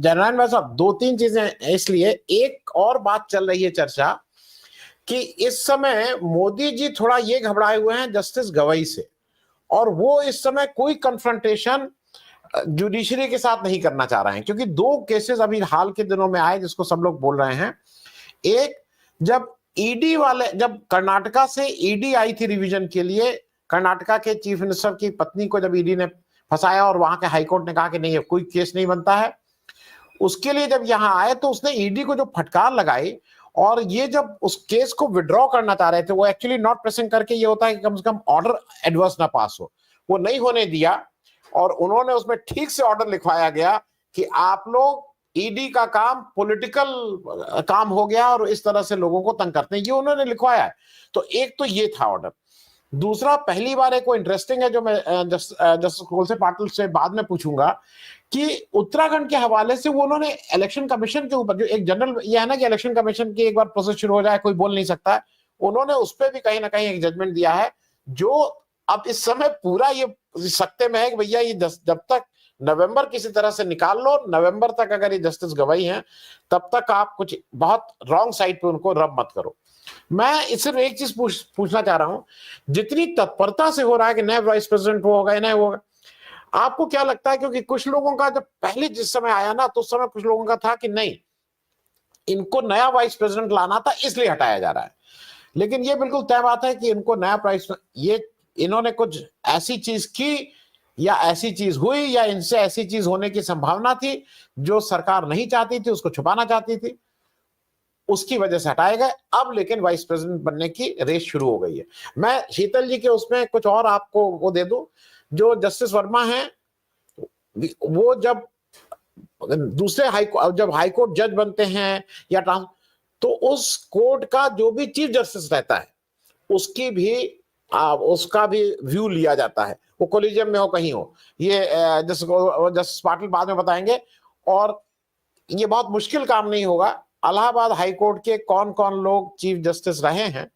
General भाई साहब, दो तीन चीजें इसलिए। एक और बात चल रही है चर्चा कि इस समय मोदी जी थोड़ा ये घबराए हुए हैं जस्टिस गवई से, और वो इस समय कोई कन्फ्रंटेशन जुडिशरी के साथ नहीं करना चाह रहे हैं, क्योंकि दो केसेस अभी हाल के दिनों में आए जिसको सब लोग बोल रहे हैं। एक, जब ईडी वाले, जब कर्नाटका से ईडी आई थी रिवीजन के लिए, कर्नाटका के चीफ मिनिस्टर की पत्नी को जब ईडी ने फंसाया और वहां के हाईकोर्ट ने कहा कि नहीं, कोई केस नहीं बनता है, उसके लिए जब यहां आए तो उसने ईडी को जो फटकार लगाई, और ये जब उस केस को विड्रॉ करना चाह रहे थे, वो एक्चुअली नॉट प्रेसिंग करके ये होता है कि कम से कम ऑर्डर एडवर्स ना पास हो, वो नहीं होने दिया, और उन्होंने उसमें ठीक से ऑर्डर लिखवाया गया कि आप लोग, ईडी का काम पॉलिटिकल काम हो गया और इस तरह से लोगों को तंग करते हैं, ये उन्होंने लिखवाया है। तो एक तो ये था ऑर्डर। दूसरा, पहली बार एक को इंटरेस्टिंग है जो मैं जस्टिस कोलसे पाटिल से बाद में पूछूंगा, कि उत्तराखंड के हवाले से वो उन्होंने इलेक्शन कमीशन के ऊपर जो एक जनरल ये है ना कि इलेक्शन कमीशन की एक बार प्रोसेस शुरू हो जाए कोई बोल नहीं सकता है, उन्होंने उस पर भी कहीं ना कहीं एक जजमेंट दिया है, जो अब इस समय पूरा ये सकते में है कि भैया ये जब तक नवंबर किसी तरह से निकाल लो, नवंबर तक अगर ये जस्टिस गवाही हैं, तब तक आप कुछ बहुत रॉन्ग साइड पे उनको रब मत करो। मैं सिर्फ एक चीज पूछना चाह रहा हूं, जितनी तत्परता से हो रहा है कि नए वाइस प्रेसिडेंट वो होगा, नए होगा, आपको क्या लगता है? क्योंकि कुछ लोगों का जब पहले जिस समय आया ना, तो उस समय कुछ लोगों का था कि नहीं, इनको नया वाइस प्रेसिडेंट लाना था इसलिए हटाया जा रहा है, लेकिन ये बिल्कुल तय बात है कि इनको नया वाइस, ये इन्होंने कुछ ऐसी चीज की या ऐसी चीज हुई या इनसे ऐसी चीज होने की संभावना थी जो सरकार नहीं चाहती थी, उसको छुपाना चाहती थी, उसकी वजह से हटाए गए। अब लेकिन वाइस प्रेसिडेंट बनने की रेस शुरू हो गई है। मैं शीतल जी के उसमें कुछ और आपको वो दे दूं, जो जस्टिस वर्मा हैं, वो जब दूसरे जब हाईकोर्ट जज बनते हैं या तो उस कोर्ट का जो भी चीफ जस्टिस रहता है, उसकी भी उसका भी व्यू लिया जाता है, वो कोलिजियम में हो कहीं हो, ये जस्टिस पाटिल बाद में बताएंगे। और ये बहुत मुश्किल काम नहीं होगा, इलाहाबाद हाई कोर्ट के कौन कौन लोग चीफ जस्टिस रहे हैं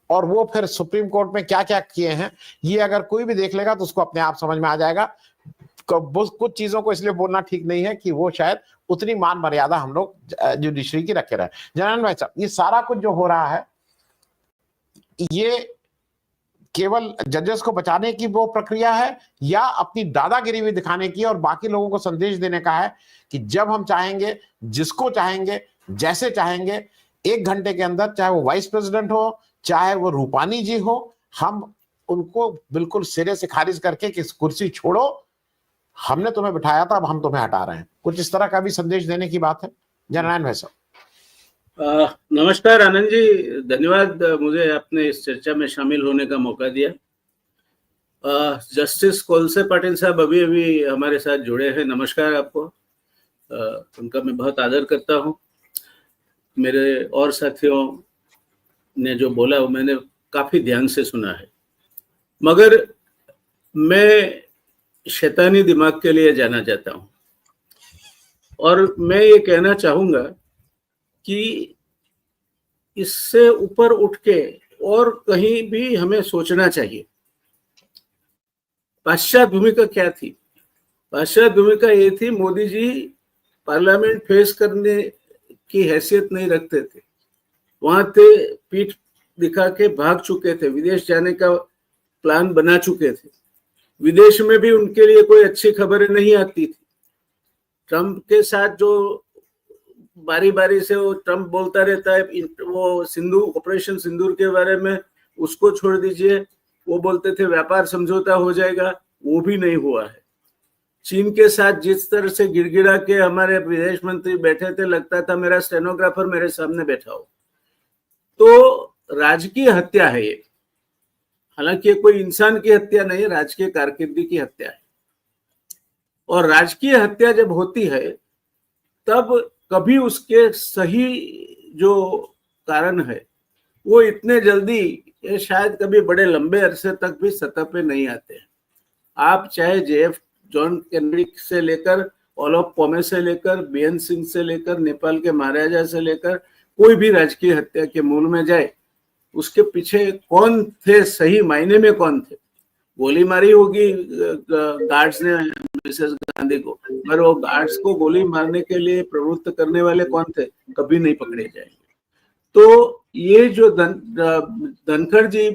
और वो फिर सुप्रीम कोर्ट में क्या क्या किए हैं, ये अगर कोई भी देख लेगा तो उसको अपने आप समझ में आ जाएगा। कुछ चीजों को इसलिए बोलना ठीक नहीं है कि वो शायद उतनी मान मर्यादा हम लोग जुडिशरी की रखे रहे। जनार्दन भाई साहब, ये सारा कुछ जो हो रहा है, ये केवल जजेस को बचाने की वो प्रक्रिया है या अपनी दादागिरी भी दिखाने की और बाकी लोगों को संदेश देने का है कि जब हम चाहेंगे, जिसको चाहेंगे, जैसे चाहेंगे, 1 घंटे के अंदर, चाहे वो वाइस प्रेसिडेंट हो, चाहे वो रूपानी जी हो, हम उनको बिल्कुल सिरे से खारिज करके कि कुर्सी छोड़ो, हमने तुम्हें बिठाया था, अब हम तुम्हें हटा रहे हैं, कुछ इस तरह का भी संदेश देने की बात है। जनरल भाई साहब। नमस्कार आनंद जी, धन्यवाद मुझे आपने इस चर्चा में शामिल होने का मौका दिया। जस्टिस कोलसे पाटिल साहब अभी अभी हमारे साथ जुड़े हैं, नमस्कार आपको। उनका मैं बहुत आदर करता हूं। मेरे और साथियों ने जो बोला वो मैंने काफी ध्यान से सुना है, मगर मैं शैतानी दिमाग के लिए जाना चाहता हूं और मैं ये कहना चाहूंगा कि इससे ऊपर उठ के और कहीं भी हमें सोचना चाहिए। पाश्चात्य भूमिका क्या थी? पाश्चात्य भूमिका ये थी, मोदी जी पार्लियामेंट फेस करने की हैसियत नहीं रखते थे, वहां थे, पीठ दिखा के भाग चुके थे, विदेश जाने का प्लान बना चुके थे, विदेश में भी उनके लिए कोई अच्छी खबरें नहीं आती थी। ट्रंप के साथ जो बारी बारी से वो ट्रंप बोलता रहता है, वो ऑपरेशन सिंदूर के बारे में, उसको छोड़ दीजिए, वो बोलते थे व्यापार समझौता हो जाएगा, वो भी नहीं हुआ है। चीन के साथ जिस तरह से गिड़गिड़ा के हमारे विदेश मंत्री बैठे थे, लगता था मेरा स्टेनोग्राफर मेरे सामने बैठा हो। तो राजकीय हत्या है ये, हालांकि कोई इंसान की हत्या नहीं है, राजकीय कारकिर्दी की हत्या है। और राजकीय हत्या जब होती है तब कभी उसके सही जो कारण है वो इतने जल्दी शायद कभी बड़े लंबे अरसे तक भी सतह पे नहीं आते हैं। आप चाहे जॉन केनेडी से लेकर, ओलोफ पोमे से लेकर, बीएन सिंह से लेकर, नेपाल के महाराजा से लेकर, कोई भी राजकीय हत्या के मूल में जाए, उसके पीछे कौन थे, सही मायने में कौन थे? गोली मारी होगी गार्ड्स ने मिसेस गांधी को, मगर वो गार्ड्स को गोली मारने के लिए प्रवृत्त करने वाले कौन थे, कभी नहीं पकड़े जाएंगे। तो ये जो धनखड़ जी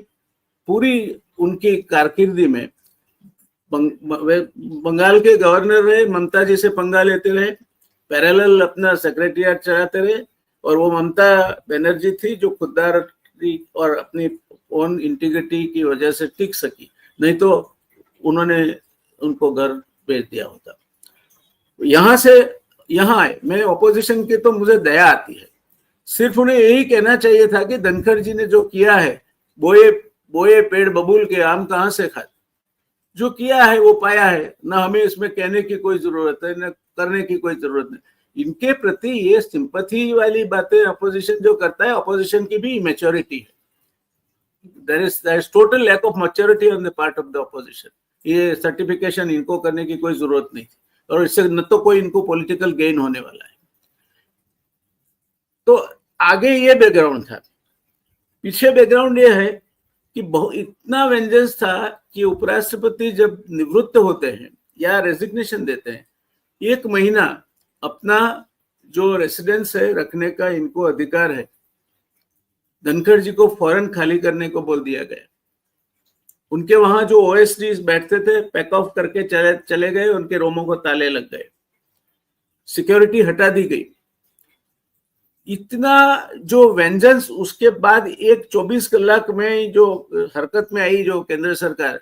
पूरी उनकी कारकिर्दी में बंगाल के गवर्नर रहे, ममता जी से पंगा लेते रहे, पैरेलल अपना सेक्रेटरिएट चलाते रहे, और वो ममता बनर्जी थी जो खुददार और अपनी ओन इंटीग्रिटी की वजह से टिक सकी, नहीं तो उन्होंने उनको घर भेज दिया होता। यहां से यहां आए, मैं ऑपोजिशन की तो मुझे दया आती है, सिर्फ उन्हें यही कहना चाहिए था कि धनखड़ जी ने जो किया है, बोए बोए पेड़ बबूल के आम कहां से खाते, जो किया है वो पाया है, ना हमें इसमें कहने की कोई जरूरत है, ना करने की कोई जरूरत नहीं। इनके प्रति ये सिंपैथी वाली बातें अपोजिशन जो करता है, अपोजिशन की भी मैच्योरिटी है। there is total lack of maturity on the part of the opposition। ये सर्टिफिकेशन इनको करने की कोई जरूरत नहीं थी, और इससे न तो कोई इनको पॉलिटिकल गेन होने वाला है। तो आगे ये बैकग्राउंड था। पीछे बैकग्राउंड ये है कि इतना वेंजेंस था कि उपराष्ट्रपति जब निवृत्त होते हैं या रेजिग्नेशन देते हैं, 1 महीना अपना जो रेसिडेंस है रखने का इनको अधिकार है। धनखड़ जी को फौरन खाली करने को बोल दिया गया। उनके वहां जो ओएसडी बैठते थे पैक ऑफ करके चले गए, उनके रोमों को ताले लग गए, सिक्योरिटी हटा दी गई। इतना जो वेंजेंस, उसके बाद एक 24 कलाक में जो हरकत में आई जो केंद्र सरकार,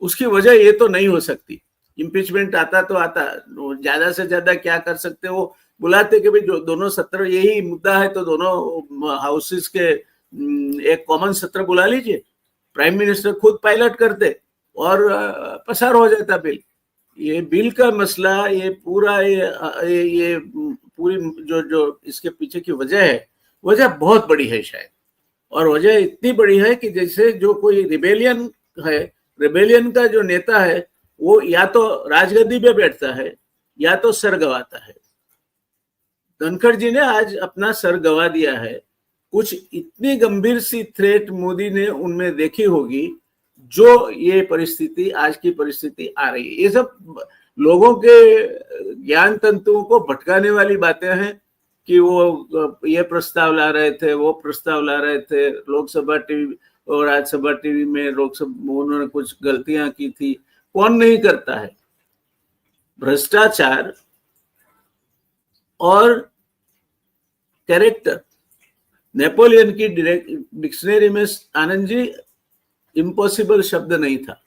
उसकी वजह ये तो नहीं हो सकती। इम्पीचमेंट आता तो आता, ज्यादा से ज्यादा क्या कर सकते, वो बुलाते कि भाई जो दोनों सत्र यही मुद्दा है तो दोनों हाउसेस के एक कॉमन सत्र बुला लीजिए, प्राइम मिनिस्टर खुद पायलट करते और पसार हो जाता बिल। ये बिल का मसला, ये पूरा ये पूरी जो इसके पीछे की वजह है, वजह बहुत बड़ी है शायद, और वजह इतनी बड़ी है कि जैसे जो कोई रिबेलियन है, रिबेलियन का जो नेता है वो या तो राजगद्दी पे बैठता है या तो सर गवाता है। धनखड़ जी ने आज अपना सर गवा दिया है। कुछ इतनी गंभीर सी थ्रेट मोदी ने उनमें देखी होगी, जो ये परिस्थिति, आज की परिस्थिति आ रही है। ये सब लोगों के ज्ञान तंतुओं को भटकाने वाली बातें हैं कि वो ये प्रस्ताव ला रहे थे, वो प्रस्ताव ला रहे थे, लोकसभा टीवी और राज्यसभा टीवी में लोकसभा उन्होंने कुछ गलतियां की थी। कौन नहीं करता है? भ्रष्टाचार और कैरेक्टर। नेपोलियन की डिक्शनरी में आनंद जी इम्पॉसिबल शब्द नहीं था।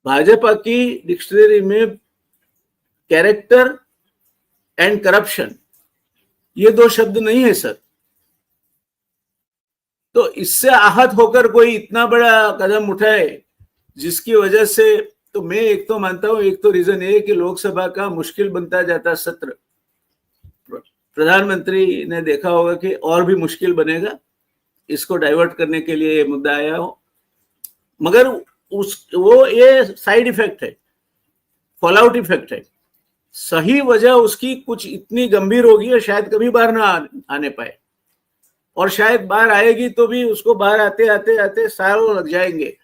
भाजपा की डिक्शनरी में कैरेक्टर एंड करप्शन, ये 2 शब्द नहीं है सर। तो इससे आहत होकर कोई इतना बड़ा कदम उठाए जिसकी वजह से, तो मैं एक तो मानता हूं, एक तो रीजन ये कि लोकसभा का मुश्किल बनता जाता सत्र। प्रधानमंत्री ने देखा होगा कि और भी मुश्किल बनेगा, इसको डाइवर्ट करने के लिए ये मुद्दा आया हो, मगर वो ये साइड इफेक्ट है, फॉल आउट इफेक्ट है। सही वजह उसकी कुछ इतनी गंभीर होगी और शायद कभी बाहर ना आने पाए, और शायद बाहर आएगी तो भी उसको बाहर आते आते आते सालों लग जाएंगे,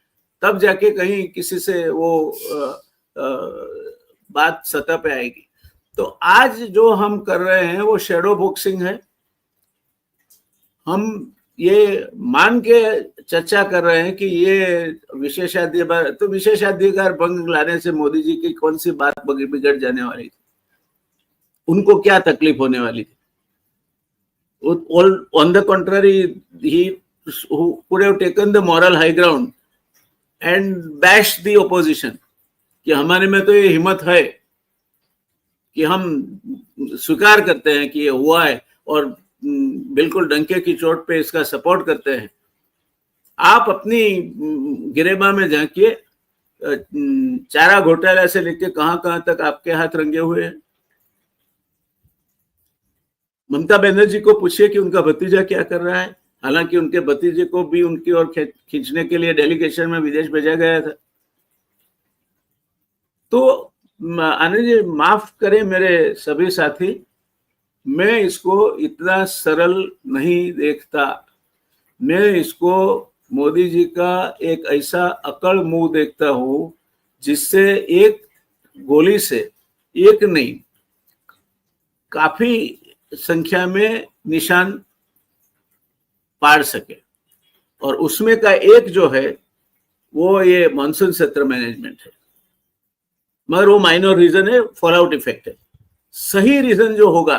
तब जाके कहीं किसी से वो बात सतह पे आएगी। तो आज जो हम कर रहे हैं वो शैडो बॉक्सिंग है। हम ये मान के चर्चा कर रहे हैं कि ये विशेषाधिकार, तो विशेषाधिकार भंग लाने से मोदी जी की कौन सी बात बिगड़ जाने वाली थी, उनको क्या तकलीफ होने वाली थी? On the contrary, he could have taken the moral high ground and bashed the opposition कि हमारे में तो ये हिम्मत है कि हम स्वीकार करते हैं कि ये हुआ है और बिल्कुल डंके की चोट पे इसका सपोर्ट करते हैं। आप अपनी गिरेबा में झांकिए, चारा घोटाला से लेके कहां तक आपके हाथ रंगे हुए हैं। ममता बनर्जी को पूछिए कि उनका भतीजा क्या कर रहा है, हालांकि उनके भतीजे को भी उनकी ओर खींचने के लिए डेलीगेशन में विदेश भेजा गया था। तो आनंद जी माफ करें मेरे सभी साथी, मैं इसको इतना सरल नहीं देखता। मैं इसको मोदी जी का एक ऐसा अकड़ मुंह देखता हूं जिससे एक गोली से एक नहीं काफी संख्या में निशान पार सके। और उसमें का एक जो है वो ये मानसून सत्र मैनेजमेंट है, मगर वो माइनर रीजन है, फॉल आउट इफेक्ट है। सही रीजन जो होगा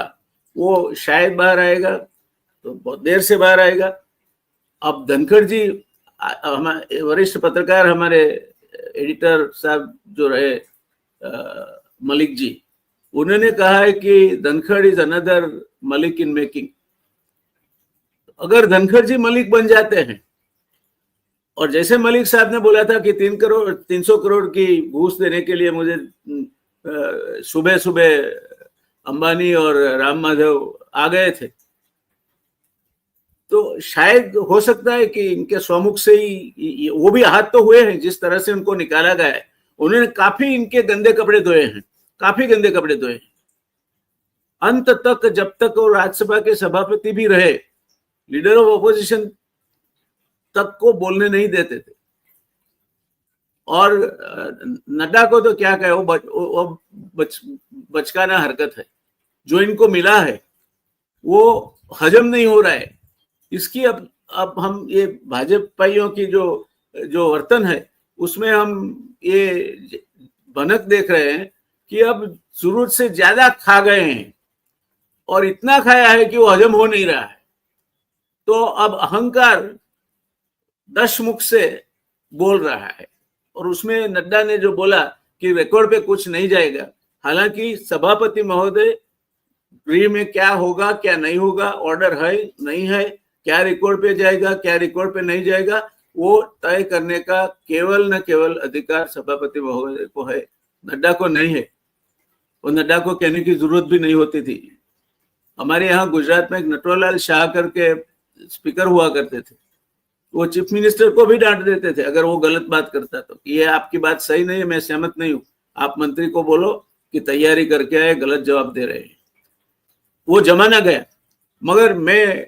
वो शायद बाहर आएगा, तो बहुत देर से बाहर आएगा। अब धनखड़ जी हमारे वरिष्ठ पत्रकार, हमारे एडिटर साहब जो रहे मलिक जी, उन्होंने कहा है कि Dhankhar is another Malik in making. अगर धनखड़ जी मलिक बन जाते हैं, और जैसे मलिक साहब ने बोला था कि 300 करोड़ की घूस देने के लिए मुझे सुबह सुबह अंबानी और राम माधव आ गए थे, तो शायद हो सकता है कि इनके स्वमुख से ही वो भी आहत तो हुए हैं। जिस तरह से उनको निकाला गया है, उन्होंने काफी इनके गंदे कपड़े धोए हैं, काफी गंदे कपड़े धोए हैं। अंत तक जब तक वो राज्यसभा के सभापति भी रहे, लीडर ऑफ ऑपोजिशन तक को बोलने नहीं देते थे। और नड्डा को तो क्या कहे, वो बचकाना हरकत है। जो इनको मिला है वो हजम नहीं हो रहा है। इसकी अब हम ये भाजपाइयों की जो वर्तन है उसमें हम ये भनक देख रहे हैं कि अब जरूरत से ज्यादा खा गए हैं, और इतना खाया है कि वो हजम हो नहीं रहा है। तो अब अहंकार दशमुख से बोल रहा है, और उसमें नड्डा ने जो बोला कि रिकॉर्ड पे कुछ नहीं जाएगा, हालांकि सभापति महोदय गृह में क्या होगा क्या नहीं होगा, ऑर्डर है नहीं है, क्या रिकॉर्ड पे जाएगा क्या रिकॉर्ड पे नहीं जाएगा, वो तय करने का केवल न केवल अधिकार सभापति महोदय को है, नड्डा को नहीं है। और नड्डा को कहने की जरूरत भी नहीं होती थी। हमारे यहाँ गुजरात में एक नटवरलाल शाह करके स्पीकर हुआ करते थे, वो चीफ मिनिस्टर को भी डांट देते थे अगर वो गलत बात करता तो, ये आपकी बात सही नहीं है, मैं सहमत नहीं हूं, आप मंत्री को बोलो कि तैयारी करके आए, गलत जवाब दे रहे हैं। वो जमाना गया। मगर मैं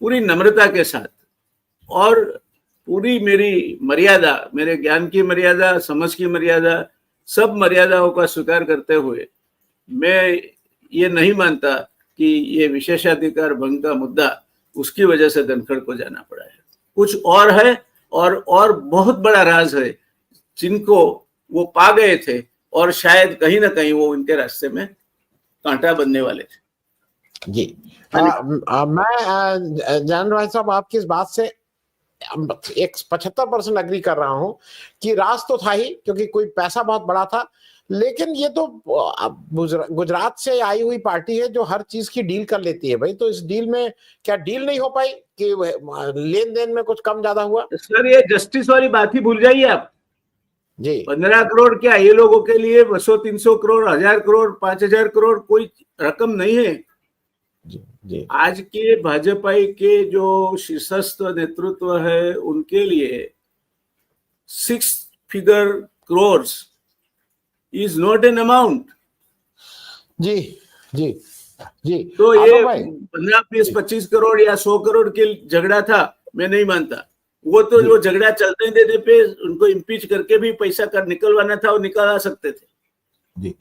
पूरी नम्रता के साथ और पूरी मेरी मर्यादा, मेरे ज्ञान की मर्यादा, समझ की मर्यादा, सब मर्यादाओं का स्वीकार करते हुए मैं ये नहीं मानता कि ये विशेषाधिकार भंग का मुद्दा उसकी वजह से धनखड़ को जाना पड़ा है। कुछ और है, और बहुत बड़ा राज है जिनको वो पा गए थे, और शायद कहीं ना कहीं वो उनके रास्ते में कांटा बनने वाले थे। जी मैं जान भाई साहब आपकी इस बात से 75% अग्री कर रहा हूं कि राज तो था ही, क्योंकि कोई पैसा बहुत बड़ा था, लेकिन ये तो गुजरात से आई हुई पार्टी है जो हर चीज की डील कर लेती है भाई। तो इस डील में क्या डील नहीं हो पाई कि लेन देन में कुछ कम ज्यादा हुआ? सर ये जस्टिस वाली बात ही भूल जाइए आप जी। 15 करोड़ क्या ये लोगों के लिए 200-300 करोड़, 1000 करोड़, 5000 करोड़ कोई रकम नहीं है। जी। आज के भाजपाई के जो शीर्षस्थ नेतृत्व है उनके लिए 6 figure crore is not an amount. जी जी जी। तो ये 15, 20, 25 करोड़ या 100 करोड़ के झगड़ा था, मैं नहीं मानता। वो तो जो झगड़ा चलते देने पे उनको इम्पीच करके भी पैसा कर निकलवाना था, वो निकाला सकते थे। जी